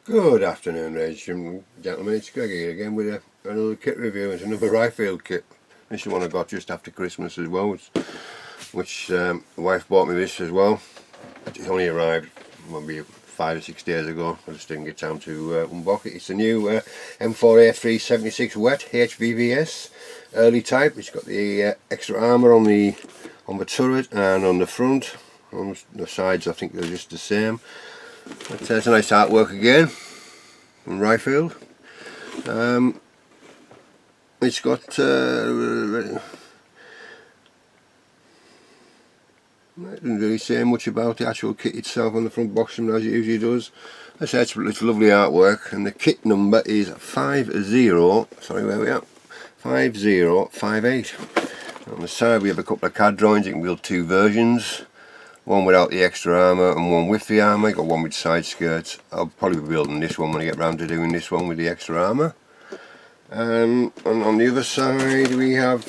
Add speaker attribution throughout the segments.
Speaker 1: Good afternoon, ladies and gentlemen. It's Greg here again with another kit review. It's another Ryfield kit. This is one I got just after Christmas as well, which the wife bought me this as well. It only arrived maybe 5 or 6 days ago. I just didn't get time to unbox it. It's a new M4A3 76 wet HVSS early type. It's got the extra armour on the turret and on the front. On the sides I think they're just the same. But there's a nice artwork again from Ryfield. It's got it doesn't really say much about the actual kit itself on the front box as it usually does. I say it's lovely artwork, and the kit number is 5058. On the side we have a couple of CAD drawings. You can build two versions. One without the extra armour and one with the armour. Got one with side skirts. I'll probably be building this one when I get round to doing this one with the extra armour. And on the other side we have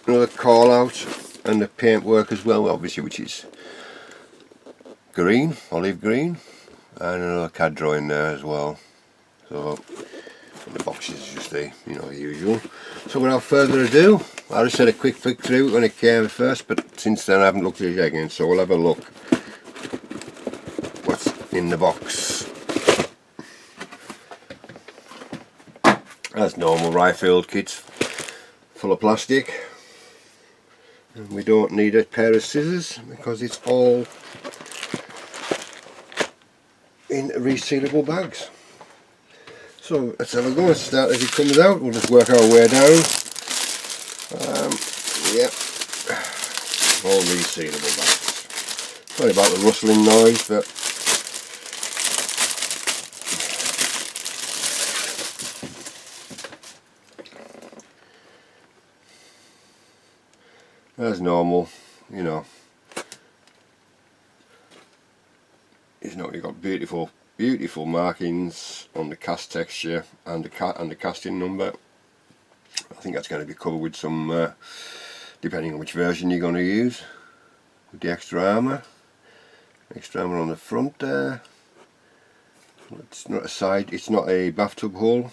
Speaker 1: another call out and the paintwork as well, obviously, which is green, olive green, and another CAD drawing there as well. So the box is just the usual. So without further ado, I just had a quick flick through when it came first, but since then I haven't looked at it again, so we'll have a look what's in the box. As normal Ryfield kits, full of plastic, and we don't need a pair of scissors because it's all in resealable bags. So let's have a go. Let's start as it comes out. We'll just work our way down. Yep, all resealable bags. Sorry about the rustling noise, but as normal, you've got beautiful markings on the cast texture and the casting number. I think that's going to be covered with some, depending on which version you're going to use, with the extra armour on the front there. It's not a bathtub hole.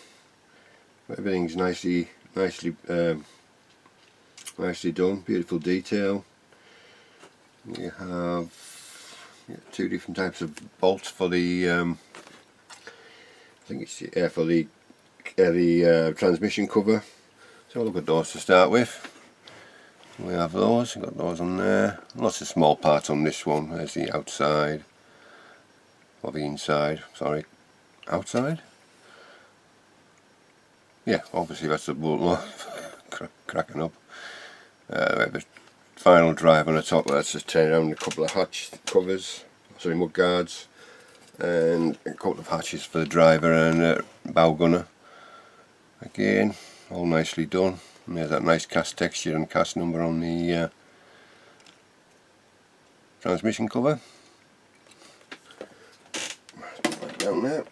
Speaker 1: Everything's nicely done. Beautiful detail. You have two different types of bolts for the I think it's for the transmission cover. So look at those to start with. We have those. We've got those on there. Lots of small parts on this one. There's the outside, or the inside. Sorry, outside. Yeah, obviously that's the bolt knife cracking up. We have the final drive on the top. That's just turning around a couple of hatch covers, mud guards, and a couple of hatches for the driver and bow gunner. Again, all nicely done. And there's that nice cast texture and cast number on the transmission cover. Put that down there.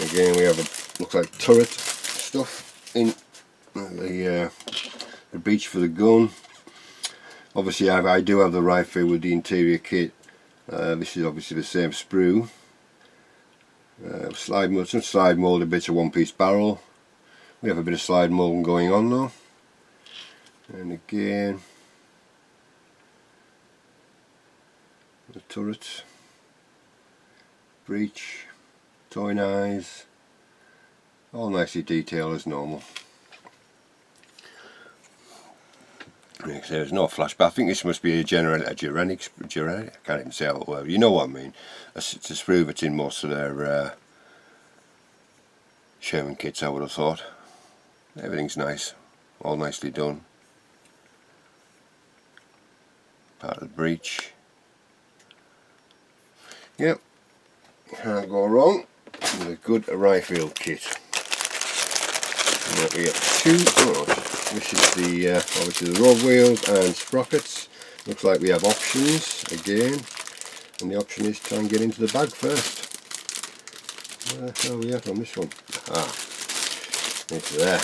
Speaker 1: Again, we have looks like turret stuff in the breech for the gun. Obviously I do have the Ryfield with the interior kit. This is obviously the same sprue. Some slide moulded bits of one-piece barrel. We have a bit of slide moulding going on though. And again, the turret, breech, towing eyes, all nicely detailed as normal. Like I say, there's no flash, but I think this must be a Gerenics, I can't even say that word, you know what I mean. It's a sprue that's in most of their Sherman kits, I would have thought. Everything's nice, all nicely done. Part of the breech. Yep, can't go wrong with a good Ryfield kit. And we get two. This is the obviously the road wheels and sprockets. Looks like we have options again, and the option is try and get into the bag first. Where are we at on this one? It's there.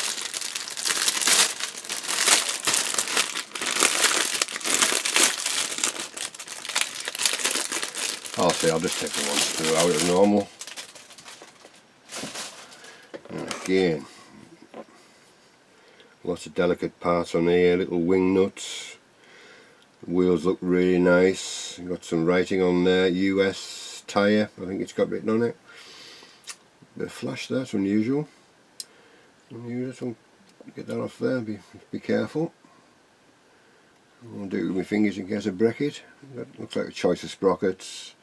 Speaker 1: I'll just take the one screw out as normal. And again, lots of delicate parts on here, little wing nuts. The wheels look really nice. Got some writing on there, US tyre, I think it's got written on it. Bit of flash there, it's unusual. So get that off there, be careful. I won't do it with my fingers in case I break it. That looks like a choice of sprockets.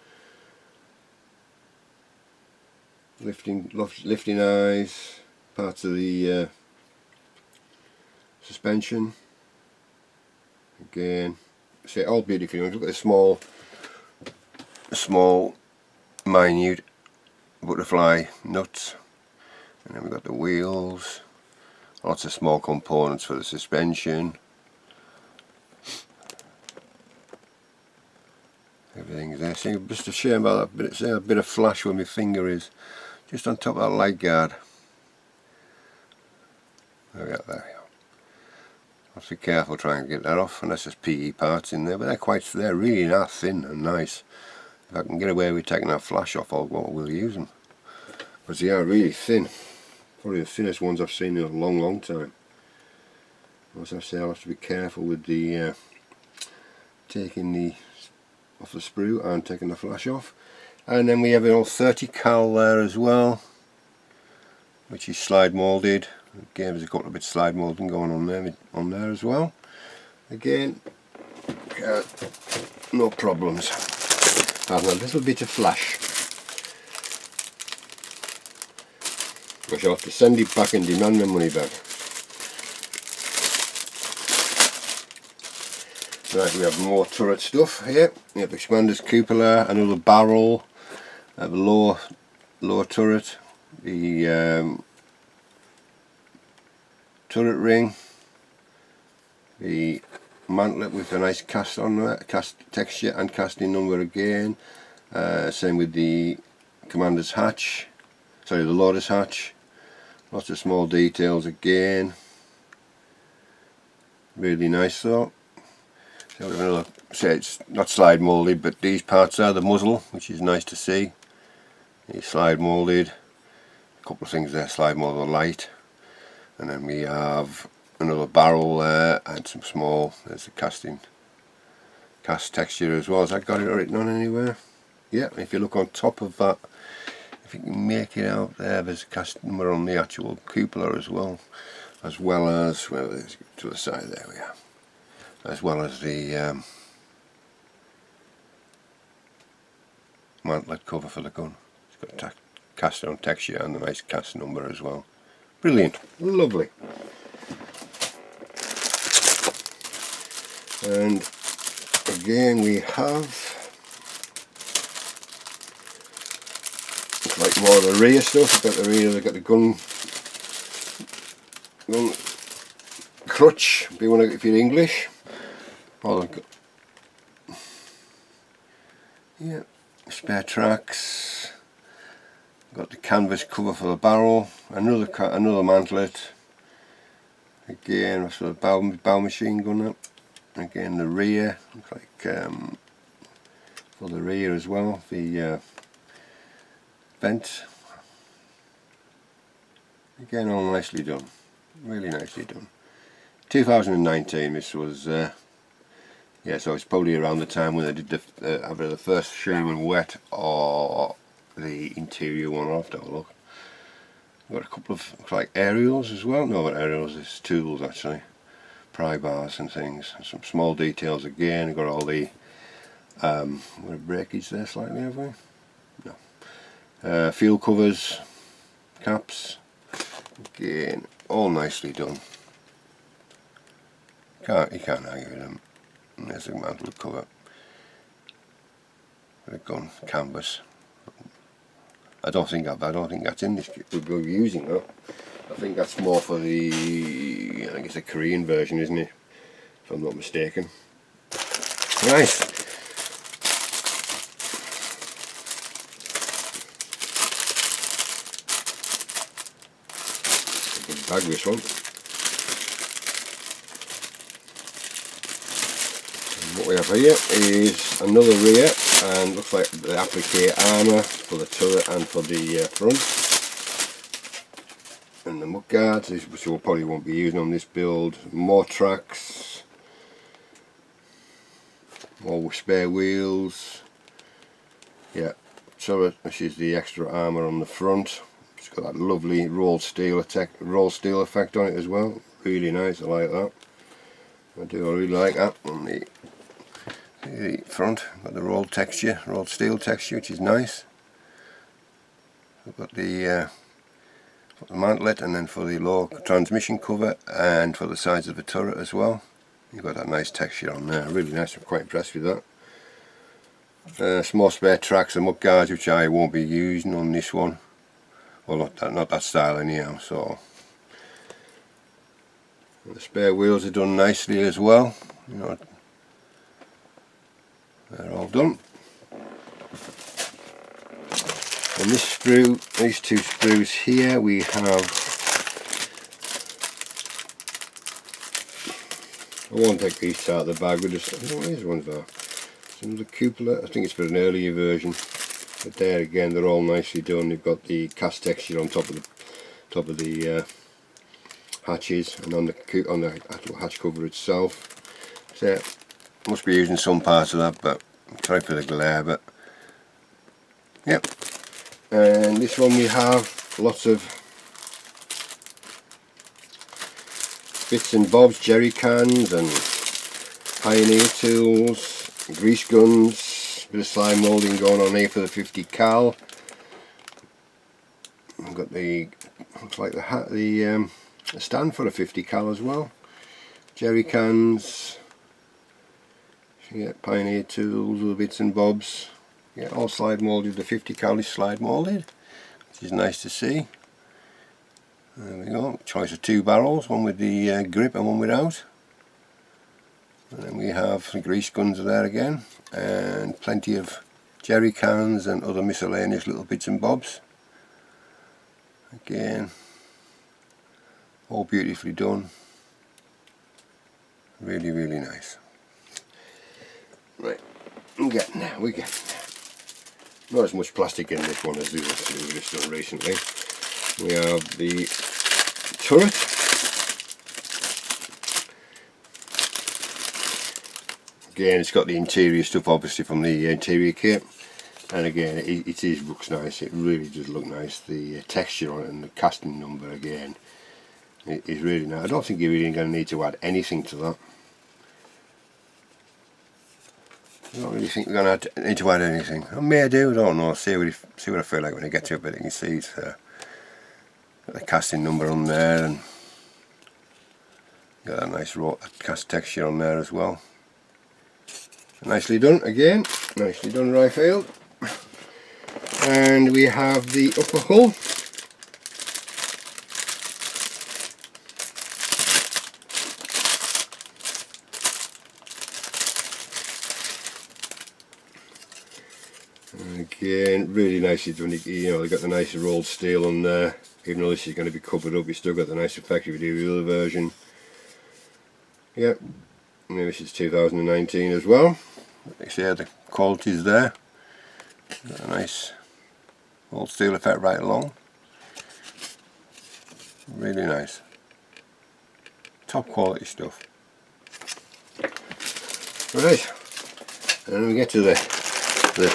Speaker 1: Lifting eyes, parts of the suspension. Again, see, all beautifully. Look at the small, minute butterfly nuts, and then we've got the wheels. Lots of small components for the suspension. Everything's there. See, just a shame about that, but it's a bit of flash where my finger is, just on top of that light guard. There we go. Have to be careful trying to get that off, unless there's PE parts in there, but they're really not thin and nice. If I can get away with taking that flash off, we'll use them, because they are really thin. Probably the thinnest ones I've seen in a long time. As I say, I'll have to be careful with the taking off the sprue and taking the flash off. And then we have an old 30 cal there as well, which is slide moulded. Again, there's a couple of bits of slide moulding going on there as well. Again, no problems. Having a little bit of flash. I shall have to send it back and demand my money back. Right, we have more turret stuff here. We have expander's cupola, another barrel, the lower turret, the turret ring, the mantlet with a nice cast on there, cast texture and casting number again. Same with the commander's hatch, sorry, the loader's hatch. Lots of small details again. Really nice though. So we're going to say it's not slide moulded, but these parts are the muzzle, which is nice to see. It's slide moulded. A couple of things there, slide moulded light. And then we have another barrel there and some small, there's a cast texture as well. Has that got it written on anywhere? Yeah, if you look on top of that, if you can make it out there, there's a cast number on the actual cupola as well as, well, let's go to the side, there we are, as well as the mantlet cover for the gun. It's got cast on texture and a nice cast number as well. Brilliant, lovely. And again we have like more of the rear stuff. We've got the rear, they've got the gun crutch, if you're English. Oh, yeah, spare tracks. Got the canvas cover for the barrel. Another mantlet. Again, that's for the bow machine gun up. Again, the rear, looks like for the rear as well, the vent. Again, all nicely done, really nicely done. 2019 this was, yeah, so it's probably around the time when they did either the first Sherman wet or the interior one. I'll have to have a look. Got a couple of like aerials as well. No, not aerials, it's tools actually. Pry bars and things. And some small details again. We've got all the breakage there slightly, have we? No. Fuel covers, caps. Again, all nicely done. You can't argue with them. And there's the mantle cover. The gun canvas. I don't think that's in this kit we're using though. I think that's more for the, I think it's a Korean version, isn't it? If I'm not mistaken. Right. bag, this one. And what we have here is another rear, and looks like the applique armour for the turret and for the front. And the mud guards, which we probably won't be using on this build. More tracks, more spare wheels. Yeah, turret, which is the extra armour on the front. It's got that lovely rolled steel effect on it as well. Really nice, I like that. I really like that on the front. Got the rolled steel texture, which is nice. I've got the mantlet, and then for the low transmission cover and for the sides of the turret as well. You've got that nice texture on there, really nice. I'm quite impressed with that. Small spare tracks and mud guards, which I won't be using on this one. Well, not that style anyhow. So and the spare wheels are done nicely as well. You know, they're all done. And this sprue, these two sprues here, we have, I won't take these out of the bag, we'll just, I don't know what these ones are. Some of the cupola, I think it's for an earlier version. But there again, they're all nicely done. They've got the cast texture on top of the hatches, and on the actual hatch cover itself. So must be using some parts of that, but sorry for the glare, but yep. And this one we have lots of bits and bobs, jerry cans and pioneer tools, grease guns, bit of slime moulding going on here for the 50 cal. I've got the, looks like the stand for a 50 cal as well. Jerry cans, yeah, pioneer tools, little bits and bobs. Yeah, all slide moulded. The 50 cal is slide moulded, which is nice to see. There we go. Choice of two barrels, one with the grip and one without. And then we have the grease guns there again, and plenty of jerry cans and other miscellaneous little bits and bobs. Again, all beautifully done. Really, really nice. Right, we're getting there. Not as much plastic in this one as the others we've just done recently. We have the turret. Again, it's got the interior stuff obviously from the interior kit, and again it looks nice. It really does look nice. The texture on it and the casting number again, it is really nice. I don't think you're really going to need to add anything to that. I don't really think we're going to need to add anything. I may do, I don't know. See what I feel like when I get to it, but you can see it's got the casting number on there, and got that nice raw cast texture on there as well. Nicely done again, nicely done, Ryfield. And we have the upper hull. Again, really nicely done. You know, they've got the nice rolled steel on there. Even though this is going to be covered up, you still got the nice effect if you do the other version. Yep, maybe this is 2019 as well. You see how the quality's there. Got a nice rolled steel effect right along. Really nice. Top quality stuff. Right, and then we get to the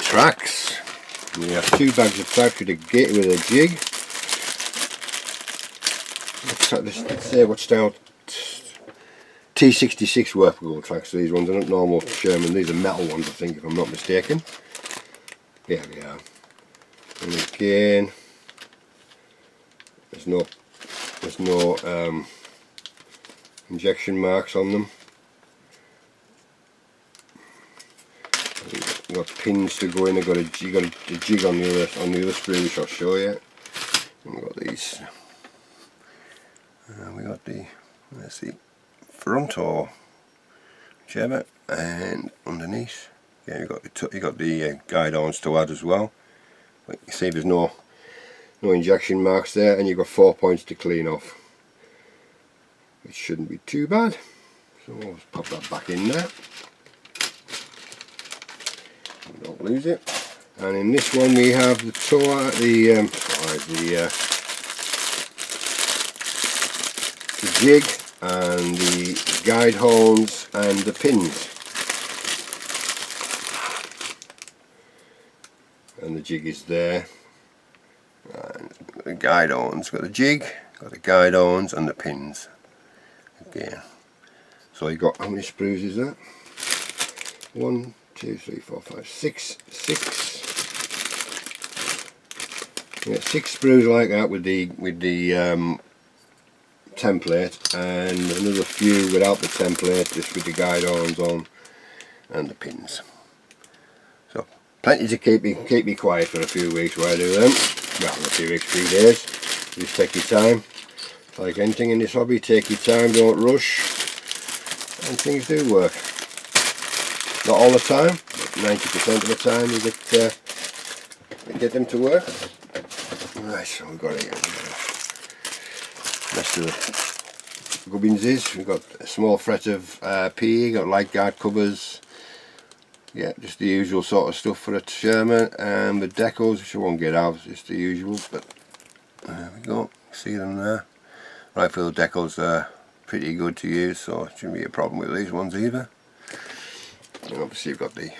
Speaker 1: tracks. We have two bags of tracks with a jig. Let's say what's style T-66 workable tracks. These ones are not normal Sherman. These are metal ones, I think, if I'm not mistaken. Yeah, they are. And again, there's no injection marks on them. You've got pins to go in. You've got a jig on the other sprue, which I'll show you. And we've got these. We got the, let's see, front or whichever, and underneath. Yeah, you got the guide-ons to add as well. But you see, there's no injection marks there, and you've got 4 points to clean off. which shouldn't be too bad. So we'll pop that back in there. Don't lose it. And in this one we have the jig and the guide horns and the pins. And the jig is there. And the guide horns, got the jig, got the guide horns and the pins. Again. So you got, how many sprues is that? 1, 2, 3, 4, 5, 6. Yeah, 6 sprues like that with the template, and another few without the template, just with the guide horns on and the pins. So plenty to keep me quiet for a few weeks while I do them. Well, a few weeks, 3 days. Just take your time. Like anything in this hobby, take your time, don't rush, and things do work. Not all the time, but 90% of the time you get them to work. Right, so we've got it. Rest of the gubbins is, we've got a small fret of PE, got light guard covers, yeah, just the usual sort of stuff for a Sherman, and the decals, which I won't get out, just the usual, but there we go, see them there. Ryfield decals are pretty good to use, so it shouldn't be a problem with these ones either. And obviously you've got the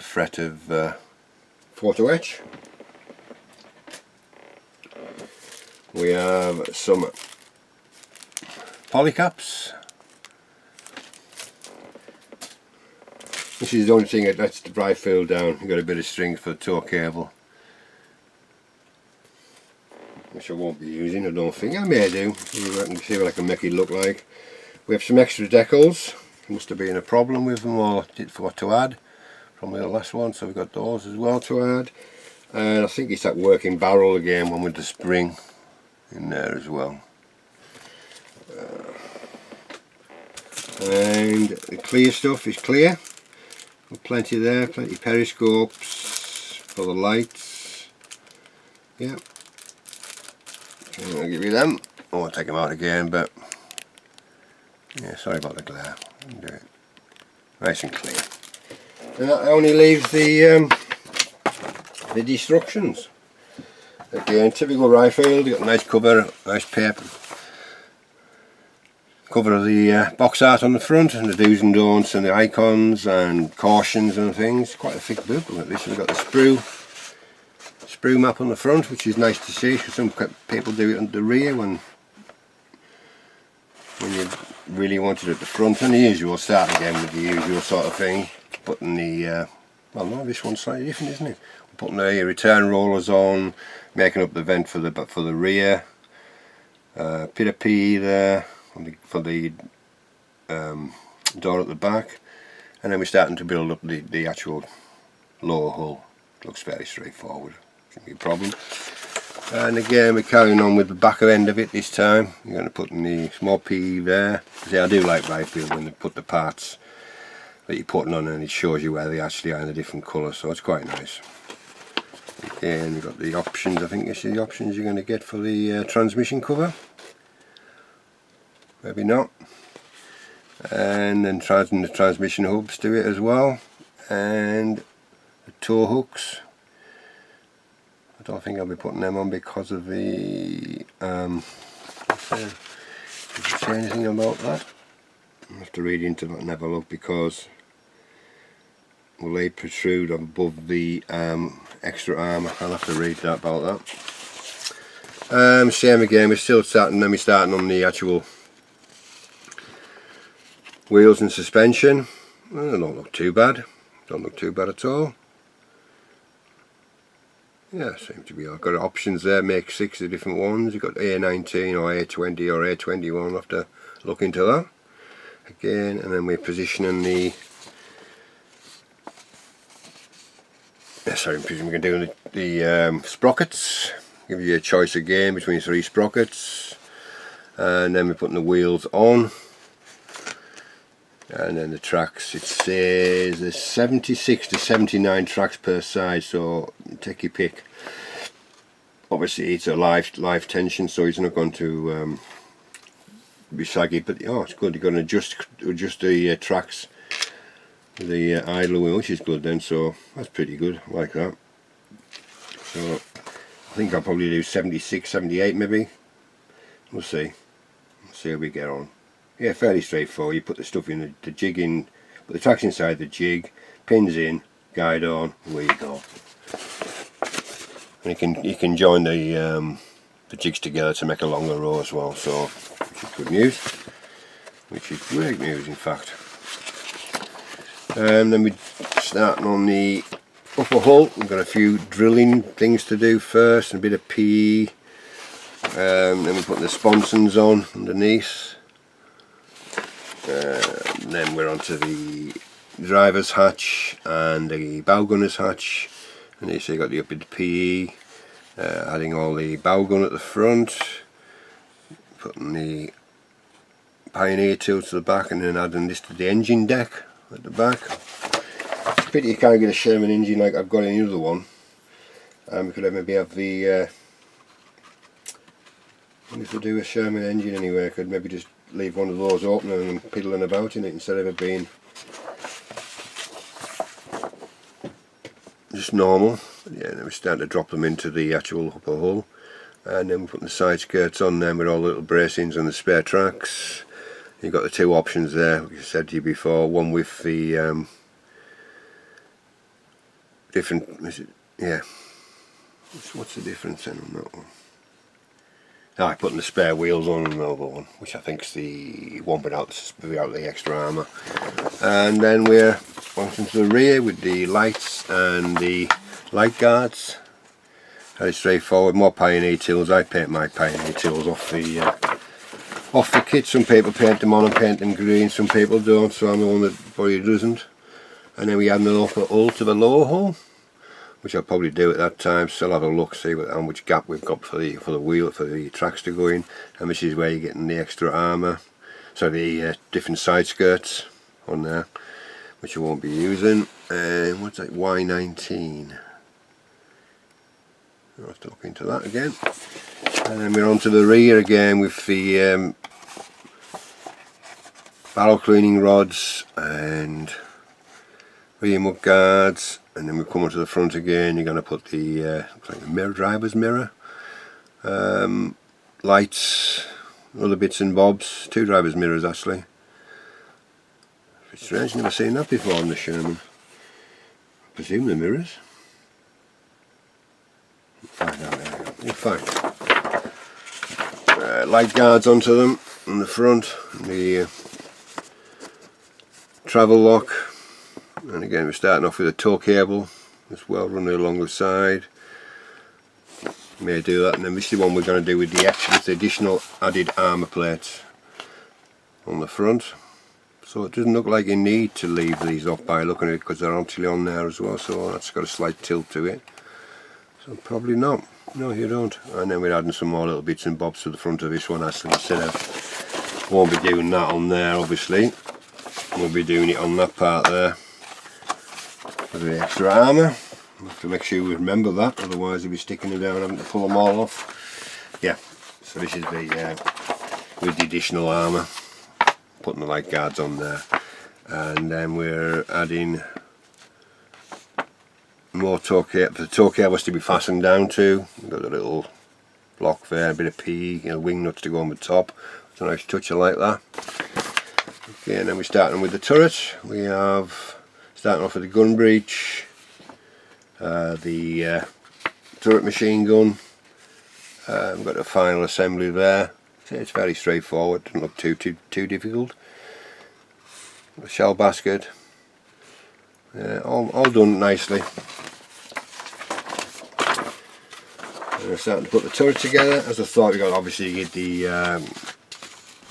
Speaker 1: fret of photo etch. We have some polycaps. This is the only thing that lets the Ryfield down. You've got a bit of string for the tow cable, which I won't be using, I don't think. I may do. I can see what I can make it look like. We have some extra decals. Must have been a problem with them, or did forget to add from the last one, so we've got those as well to add. And I think it's that working barrel again, one with the spring in there as well. And the clear stuff is clear. Plenty there, plenty of periscopes for the lights. Yeah. I'll give you them. I won't take them out again, but yeah, sorry about the glare. Do it nice and clear. And that only leaves the destructions. Again, typical Ryfield. You got a nice cover, nice paper cover of the box art on the front, and the do's and don'ts and the icons and cautions and things. Quite a thick book. At least we've got the sprue map on the front, which is nice to see, because some people do it on the rear when you really want it at the front. And the usual, start again with the usual sort of thing, putting the well, no, this one's slightly different, isn't it? Putting the return rollers on, making up the vent for the rear, bit of PE there for the door at the back, and then we're starting to build up the actual lower hull. Looks fairly straightforward, shouldn't be a problem. And again, we're carrying on with the back end of it this time. We're going to put in the small PE there. See, I do like Ryfield when they put the parts that you're putting on, and it shows you where they actually are in the different colours, so it's quite nice. Again, we've got the options. I think this is the options you're going to get for the transmission cover. Maybe not. And then the transmission hubs to it as well, and the tow hooks. I don't think I'll be putting them on because of the did you say anything about that? I'll have to read into that and have a look, because will they protrude above the extra arm? I'll have to read that about that. Same again, we're still starting on the actual wheels and suspension. Well, they don't look too bad. Don't look too bad at all. Yeah, seem to be. I've got options there, make 6 of different ones. You've got A19 or A20 or A21, I'll have to look into that again. And then we're positioning the we're going to do the sprockets. Give you a choice again between 3 sprockets, and then we're putting the wheels on. And then the tracks, it says there's 76 to 79 tracks per side, so take your pick. Obviously it's a live tension, so it's not going to be saggy, but oh, it's good. You've got to adjust the tracks, the idler wheel, which is good then. So that's pretty good. I like that. So I think I'll probably do 76, 78 maybe. We'll see. We'll see how we get on. Yeah, fairly straightforward. You put the stuff in, the jig in, put the tracks inside the jig, pins in, guide on, away you go. And you can join the jigs together to make a longer row as well. So, which is good news. Which is great news, in fact. And then we're starting on the upper hull. We've got a few drilling things to do first, and a bit of PE. Then we're putting the sponsons on underneath. And then we're onto the driver's hatch and the bow gunner's hatch. And you see, got the up bit of PE. Adding all the bow gun at the front. Putting the Pioneer tool to the back, and then adding this to the engine deck at the back. It's a pity you can't get a Sherman engine like I've got in the other one. We could maybe have the if we do a Sherman engine anyway, I could maybe just leave one of those open and piddling about in it instead of it being just normal. Yeah, then we start to drop them into the actual upper hull, and then we're putting the side skirts on them with all the little bracings and the spare tracks. You've got the two options there, like I said to you before, one with the different, yeah, what's the difference then on that one? I'm putting the spare wheels on another one, which I think is the one without the extra armour. And then we're onto the rear with the lights and the light guards. Very straightforward. More Pioneer tools. I paint my Pioneer tools off the kit. Some people paint them on and paint them green, some people don't, so I'm the one that probably doesn't. And then we add the upper hull to the lower hull, which I'll probably do at that time. Still have a look, see how much gap we've got for the wheel, for the tracks to go in. And this is where you're getting the extra armour, so the different side skirts on there, which I won't be using. And what's that, Y19? I'll have to look into that again. And then we're on to the rear again with the barrel cleaning rods and rear mud guards. And then we come onto the front again. You're going to put the looks like a driver's mirror, lights, other bits and bobs. Two driver's mirrors actually. It's strange, never seen that before on the Sherman. I presume the mirrors. We'll find out there. We'll find. Light guards onto them on the front. The travel lock. And again, we're starting off with a tow cable as well, running along the side. May do that, and then this is the one we're going to do with the additional added armour plates on the front. So it doesn't look like you need to leave these off by looking at it, because they're actually on there as well, so that's got a slight tilt to it. So probably not. No, you don't. And then we're adding some more little bits and bobs to the front of this one actually, instead of, won't be doing that on there obviously. We'll be doing it on that part there. For the extra armour. We'll have to make sure we remember that, otherwise you'll be sticking them down having to pull them all off. Yeah, so this is the with the additional armour, putting the light guards on there. And then we're adding more tow cable. The tow cable was to be fastened down to. We've got a little block there, a bit of PE, wing nuts to go on the top. It's a nice touch, I like that. Okay, and then we're starting with the turret. We have starting off with the gun breech, the turret machine gun. We've got the final assembly there. So it's very straightforward, doesn't look too difficult. The shell basket, all done nicely. And we're starting to put the turret together. As I thought, we got obviously get the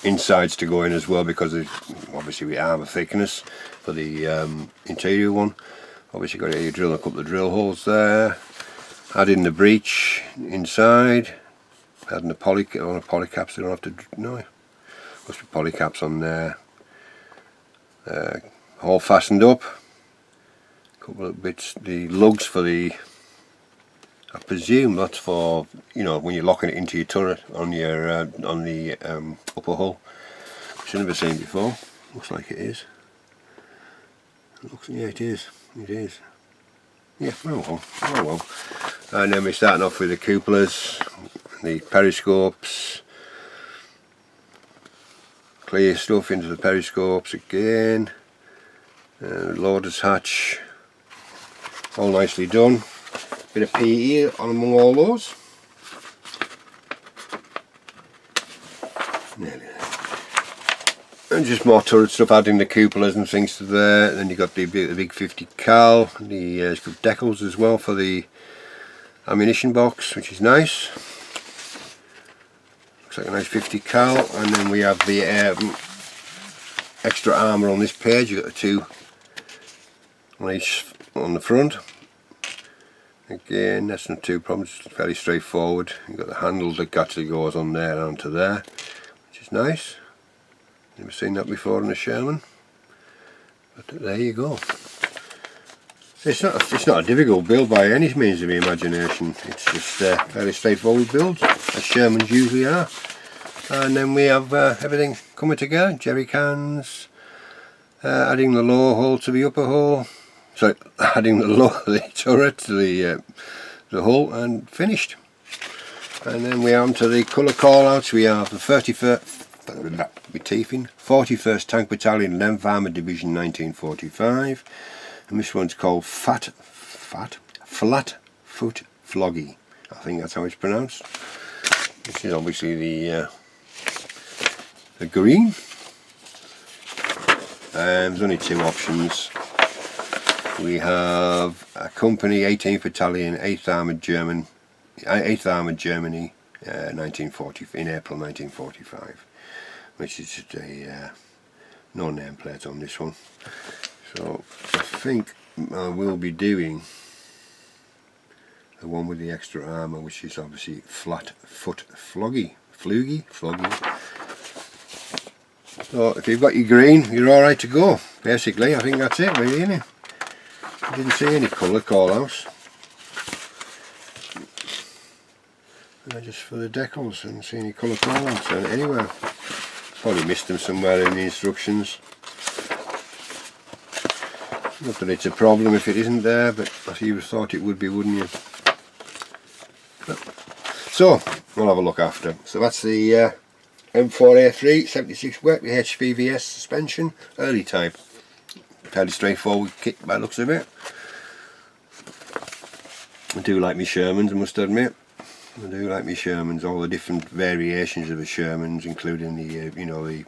Speaker 1: insides to go in as well, because obviously we armour thickness for the interior one. Obviously got to drill a couple of drill holes there, add in the breech inside, adding the polycaps. They don't have to, no, must be polycaps on there. All fastened up. A couple of bits, the lugs for the, I presume that's for, when you're locking it into your turret on your on the upper hull. which I've never seen before. Looks like it is. Yeah, it is. It is. Yeah, oh well. And then we're starting off with the cupolas, the periscopes, clear stuff into the periscopes again, loader's hatch, all nicely done. Bit of PE on among all those. Nearly there. And just more turret stuff, adding the cupolas and things to there. Then you've got the big 50 cal, the decals as well for the ammunition box, which is nice. Looks like a nice 50 cal. And then we have the extra armour on this page. You've got the two on each on the front. Again, that's not too problems, it's fairly straightforward. You've got the handle that actually goes on there and onto there, which is nice. Never seen that before in a Sherman, but there you go. It's not a difficult build by any means of the imagination. It's just a fairly straightforward build, as Shermans usually are. And then we have everything coming together, jerry cans, adding the lower hull to the upper hull. So adding the turret to the hull, and finished. And then we are on to the colour callouts. We have the 41st Tank Battalion 11th Armoured Division 1945, and this one's called Flatfoot Floggy. I think that's how it's pronounced. This is obviously the green. There's only two options. We have a company 18th Battalion 8th Armoured Germany 1940 in April 1945, which is just a no nameplate on this one. So I think I will be doing the one with the extra armour, which is obviously Flatfoot Floggy. So if you've got your green, you're alright to go. Basically, I think that's it really, isn't it? I didn't see any colour call-outs. And just for the decals, I didn't see any colour call-outs anywhere. Probably missed them somewhere in the instructions. Not that it's a problem if it isn't there, but I think you would have thought it would be, wouldn't you? So, we'll have a look after. So that's the M4A3 76 weight with HVSS suspension, early type. Fairly straightforward kit by the looks of it. I do like my Shermans, I must admit. I do like my Shermans, all the different variations of the Shermans, including the you know, the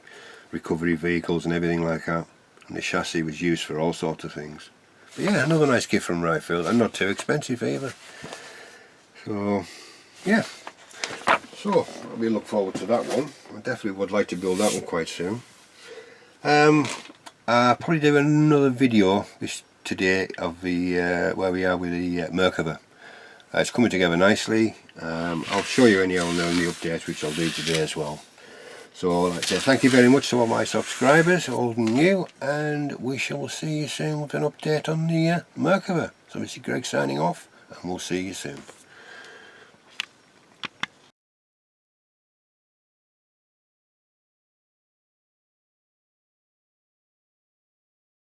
Speaker 1: recovery vehicles and everything like that. And the chassis was used for all sorts of things. But yeah, another nice kit from Ryfield, and not too expensive either. So yeah, so we look forward to that one. I definitely would like to build that one quite soon. I'll probably do another video today of the where we are with the Merkava. It's coming together nicely. I'll show you anyhow on the updates, which I'll do today as well. So I'd like to say thank you very much to all my subscribers, old and new, and we shall see you soon with an update on the Merkava. So this is Greg signing off, and we'll see you soon.